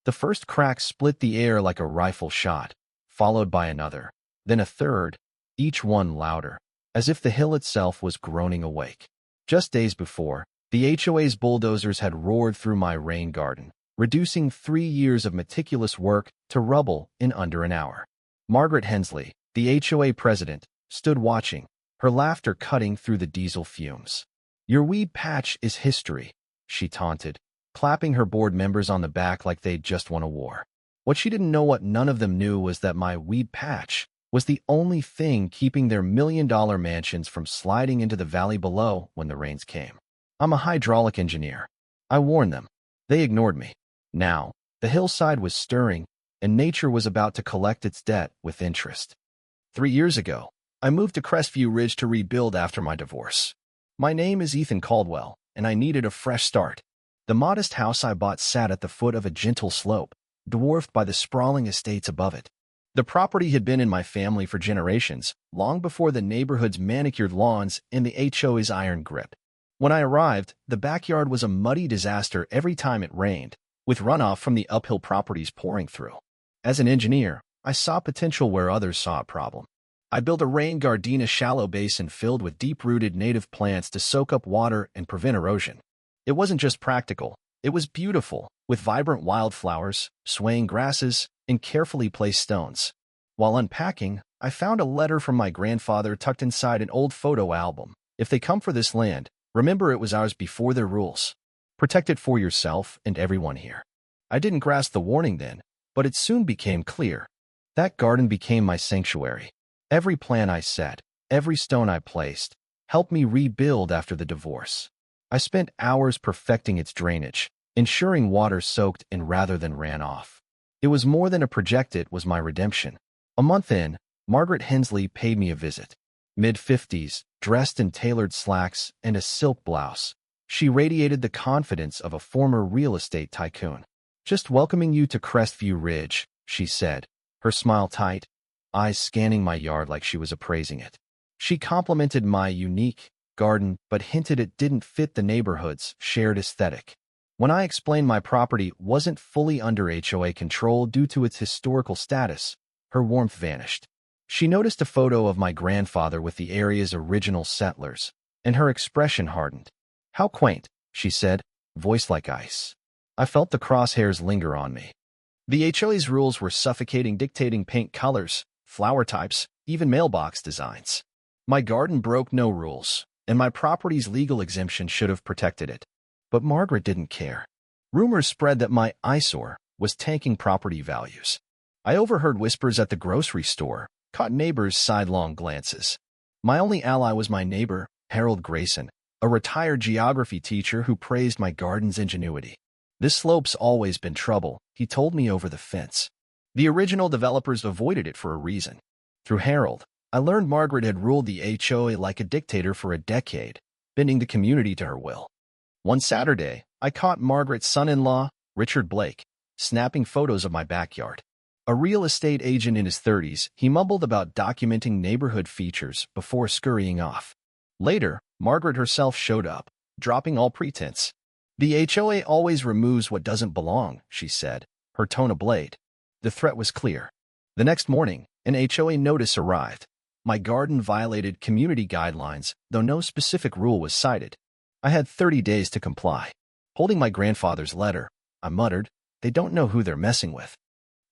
The first crack split the air like a rifle shot, followed by another, then a third, each one louder, as if the hill itself was groaning awake. Just days before, the HOA's bulldozers had roared through my rain garden, reducing 3 years of meticulous work to rubble in under an hour. Margaret Hensley, the HOA president, stood watching, her laughter cutting through the diesel fumes. "Your weed patch is history," she taunted, clapping her board members on the back like they'd just won a war. What she didn't know, what none of them knew, was that my weed patch was the only thing keeping their million-dollar mansions from sliding into the valley below when the rains came. "I'm a hydraulic engineer," I warned them. They ignored me. Now, the hillside was stirring, and nature was about to collect its debt with interest. 3 years ago, I moved to Crestview Ridge to rebuild after my divorce. My name is Ethan Caldwell, and I needed a fresh start. The modest house I bought sat at the foot of a gentle slope, dwarfed by the sprawling estates above it. The property had been in my family for generations, long before the neighborhood's manicured lawns and the HOA's iron grip. When I arrived, the backyard was a muddy disaster every time it rained, with runoff from the uphill properties pouring through. As an engineer, I saw potential where others saw a problem. I built a rain garden, a shallow basin filled with deep-rooted native plants to soak up water and prevent erosion. It wasn't just practical, it was beautiful, with vibrant wildflowers, swaying grasses, and carefully placed stones. While unpacking, I found a letter from my grandfather tucked inside an old photo album. "If they come for this land, remember it was ours before their rules. Protect it for yourself and everyone here." I didn't grasp the warning then, but it soon became clear. That garden became my sanctuary. Every plant I set, every stone I placed, helped me rebuild after the divorce. I spent hours perfecting its drainage, ensuring water soaked in rather than ran off. It was more than a project, it was my redemption. A month in, Margaret Hensley paid me a visit. Mid-50s, dressed in tailored slacks and a silk blouse, she radiated the confidence of a former real estate tycoon. "Just welcoming you to Crestview Ridge," she said, her smile tight, eyes scanning my yard like she was appraising it. She complimented my unique garden, but hinted it didn't fit the neighborhood's shared aesthetic. When I explained my property wasn't fully under HOA control due to its historical status, her warmth vanished. She noticed a photo of my grandfather with the area's original settlers, and her expression hardened. "How quaint," she said, voice like ice. I felt the crosshairs linger on me. The HOA's rules were suffocating, dictating paint colors, flower types, even mailbox designs. My garden broke no rules, and my property's legal exemption should have protected it. But Margaret didn't care. Rumors spread that my eyesore was tanking property values. I overheard whispers at the grocery store, caught neighbors' sidelong glances. My only ally was my neighbor, Harold Grayson, a retired geography teacher who praised my garden's ingenuity. "This slope's always been trouble," he told me over the fence. "The original developers avoided it for a reason." Through Harold, I learned Margaret had ruled the HOA like a dictator for a decade, bending the community to her will. One Saturday, I caught Margaret's son-in-law, Richard Blake, snapping photos of my backyard. A real estate agent in his 30s, he mumbled about documenting neighborhood features before scurrying off. Later, Margaret herself showed up, dropping all pretense. "The HOA always removes what doesn't belong," she said, her tone a blade. The threat was clear. The next morning, an HOA notice arrived. My garden violated community guidelines, though no specific rule was cited. I had 30 days to comply. Holding my grandfather's letter, I muttered, "They don't know who they're messing with."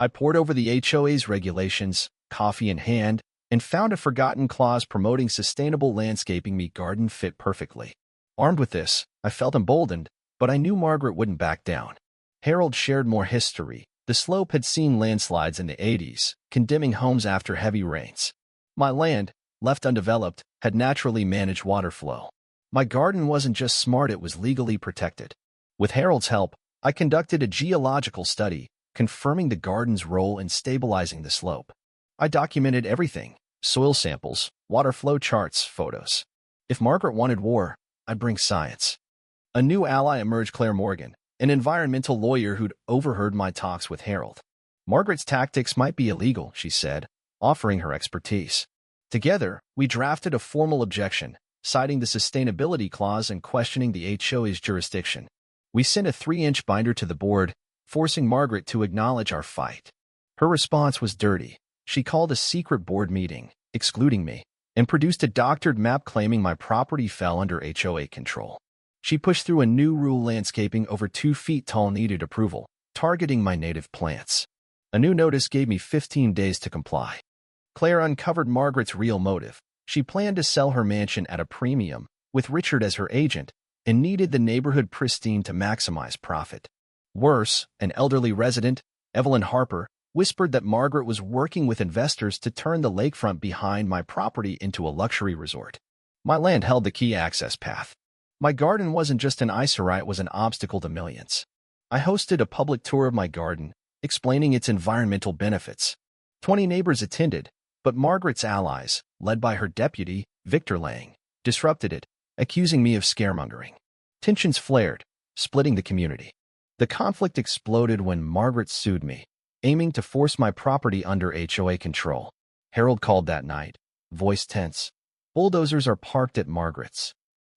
I pored over the HOA's regulations, coffee in hand, and found a forgotten clause promoting sustainable landscaping. My garden fit perfectly. Armed with this, I felt emboldened, but I knew Margaret wouldn't back down. Harold shared more history. The slope had seen landslides in the 80s, condemning homes after heavy rains. My land, left undeveloped, had naturally managed water flow. My garden wasn't just smart, it was legally protected. With Harold's help, I conducted a geological study, confirming the garden's role in stabilizing the slope. I documented everything: soil samples, water flow charts, photos. If Margaret wanted war, I'd bring science. A new ally emerged: Claire Morgan, an environmental lawyer who'd overheard my talks with Harold. "Margaret's tactics might be illegal," she said, offering her expertise. Together, we drafted a formal objection, citing the sustainability clause and questioning the HOA's jurisdiction. We sent a 3-inch binder to the board, forcing Margaret to acknowledge our fight. Her response was dirty. She called a secret board meeting, excluding me, and produced a doctored map claiming my property fell under HOA control. She pushed through a new rule landscaping over 2 feet tall needed approval, targeting my native plants. A new notice gave me 15 days to comply. Claire uncovered Margaret's real motive. She planned to sell her mansion at a premium, with Richard as her agent, and needed the neighborhood pristine to maximize profit. Worse, an elderly resident, Evelyn Harper, whispered that Margaret was working with investors to turn the lakefront behind my property into a luxury resort. My land held the key access path. My garden wasn't just an eyesore, it was an obstacle to millions. I hosted a public tour of my garden, explaining its environmental benefits. 20 neighbors attended, but Margaret's allies, led by her deputy, Victor Lang, disrupted it, accusing me of scaremongering. Tensions flared, splitting the community. The conflict exploded when Margaret sued me, aiming to force my property under HOA control. Harold called that night, voice tense. Bulldozers are parked at Margaret's.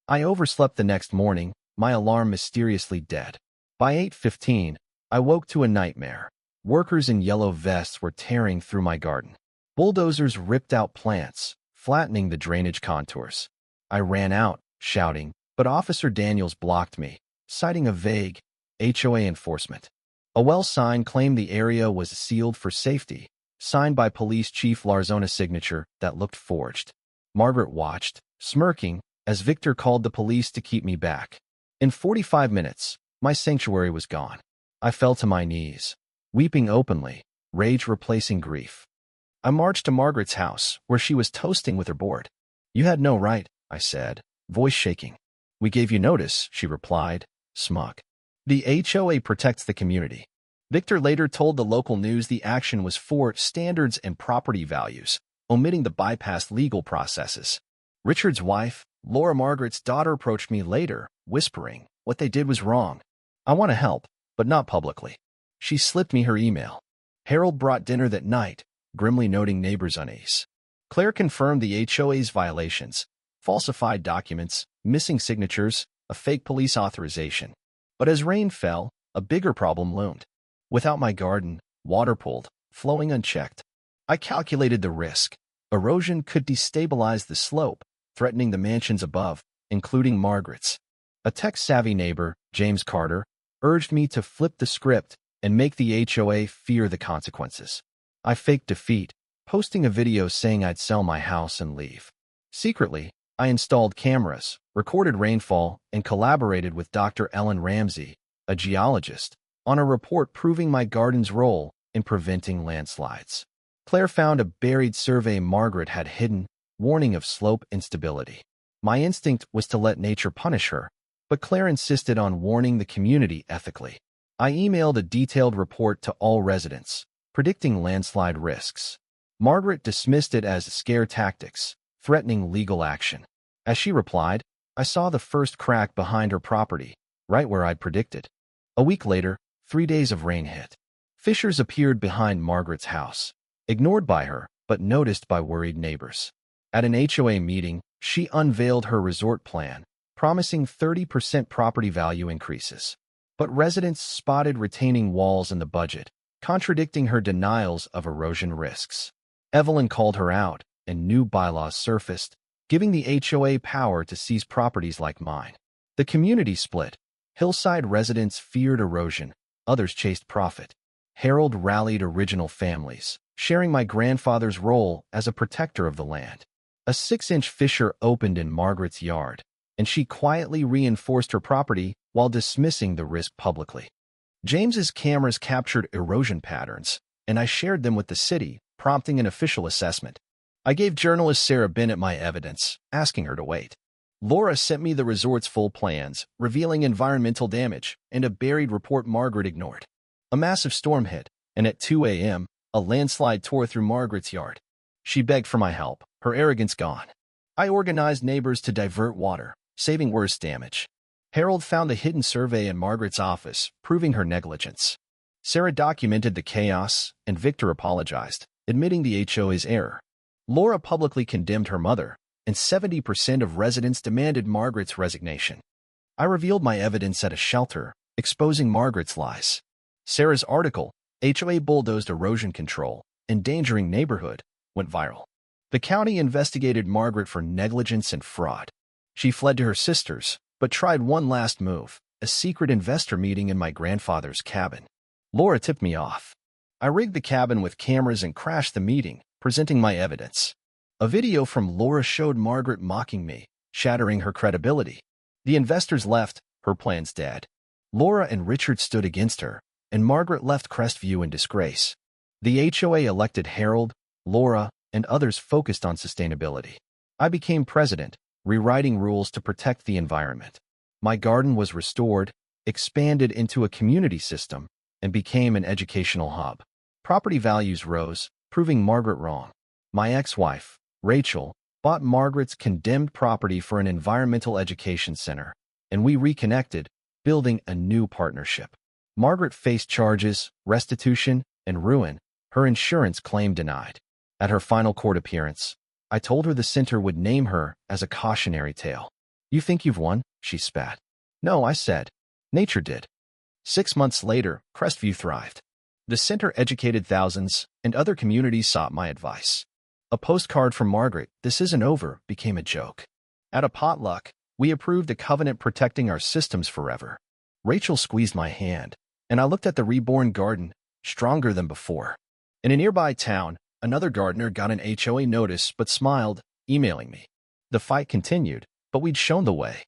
I overslept the next morning, my alarm mysteriously dead. By 8:15, I woke to a nightmare. Workers in yellow vests were tearing through my garden. Bulldozers ripped out plants, flattening the drainage contours. I ran out, shouting, but Officer Daniels blocked me, citing a vague HOA enforcement. A well sign claimed the area was sealed for safety, signed by Police Chief Larzona's signature that looked forged. Margaret watched, smirking, as Victor called the police to keep me back. In 45 minutes, my sanctuary was gone. I fell to my knees, weeping openly, rage replacing grief. I marched to Margaret's house, where she was toasting with her board. "You had no right," I said, voice shaking. "We gave you notice," she replied, smug. "The HOA protects the community." Victor later told the local news the action was for standards and property values, omitting the bypassed legal processes. Richard's wife, Laura Margaret's daughter, approached me later, whispering, "What they did was wrong. I want to help, but not publicly." She slipped me her email. Harold brought dinner that night, grimly noting neighbors' unease. Claire confirmed the HOA's violations, falsified documents, missing signatures, a fake police authorization. But as rain fell, a bigger problem loomed. Without my garden, water pooled, flowing unchecked. I calculated the risk. Erosion could destabilize the slope, threatening the mansions above, including Margaret's. A tech-savvy neighbor, James Carter, urged me to flip the script and make the HOA fear the consequences. I faked defeat, posting a video saying I'd sell my house and leave. Secretly, I installed cameras, recorded rainfall, and collaborated with Dr. Ellen Ramsey, a geologist, on a report proving my garden's role in preventing landslides. Claire found a buried survey Margaret had hidden, warning of slope instability. My instinct was to let nature punish her, but Claire insisted on warning the community ethically. I emailed a detailed report to all residents, predicting landslide risks. Margaret dismissed it as scare tactics, threatening legal action. As she replied, I saw the first crack behind her property, right where I'd predicted. A week later, 3 days of rain hit. Fissures appeared behind Margaret's house, ignored by her, but noticed by worried neighbors. At an HOA meeting, she unveiled her resort plan, promising 30% property value increases. But residents spotted retaining walls in the budget, contradicting her denials of erosion risks. Evelyn called her out, and new bylaws surfaced, giving the HOA power to seize properties like mine. The community split. Hillside residents feared erosion, others chased profit. Harold rallied original families, sharing my grandfather's role as a protector of the land. A 6-inch fissure opened in Margaret's yard, and she quietly reinforced her property while dismissing the risk publicly. James's cameras captured erosion patterns, and I shared them with the city, prompting an official assessment. I gave journalist Sarah Bennett my evidence, asking her to wait. Laura sent me the resort's full plans, revealing environmental damage and a buried report Margaret ignored. A massive storm hit, and at 2 a.m., a landslide tore through Margaret's yard. She begged for my help, her arrogance gone. I organized neighbors to divert water, saving worse damage. Harold found a hidden survey in Margaret's office, proving her negligence. Sarah documented the chaos, and Victor apologized, admitting the HOA's error. Laura publicly condemned her mother, and 70% of residents demanded Margaret's resignation. I revealed my evidence at a shelter, exposing Margaret's lies. Sarah's article, HOA Bulldozed Erosion Control, Endangering Neighborhood, went viral. The county investigated Margaret for negligence and fraud. She fled to her sister's, but tried one last move, a secret investor meeting in my grandfather's cabin. Laura tipped me off. I rigged the cabin with cameras and crashed the meeting, presenting my evidence. A video from Laura showed Margaret mocking me, shattering her credibility. The investors left, her plans dead. Laura and Richard stood against her, and Margaret left Crestview in disgrace. The HOA elected Harold, Laura, and others focused on sustainability. I became president, rewriting rules to protect the environment. My garden was restored, expanded into a community system, and became an educational hub. Property values rose, proving Margaret wrong. My ex-wife, Rachel, bought Margaret's condemned property for an environmental education center, and we reconnected, building a new partnership. Margaret faced charges, restitution, and ruin, her insurance claim denied. At her final court appearance, I told her the center would name her as a cautionary tale. "You think you've won?" she spat. "No," I said. "Nature did." 6 months later, Crestview thrived. The center educated thousands, and other communities sought my advice. A postcard from Margaret, "This isn't over," became a joke. At a potluck, we approved a covenant protecting our systems forever. Rachel squeezed my hand, and I looked at the reborn garden, stronger than before. In a nearby town, another gardener got an HOA notice but smiled, emailing me. The fight continued, but we'd shown the way.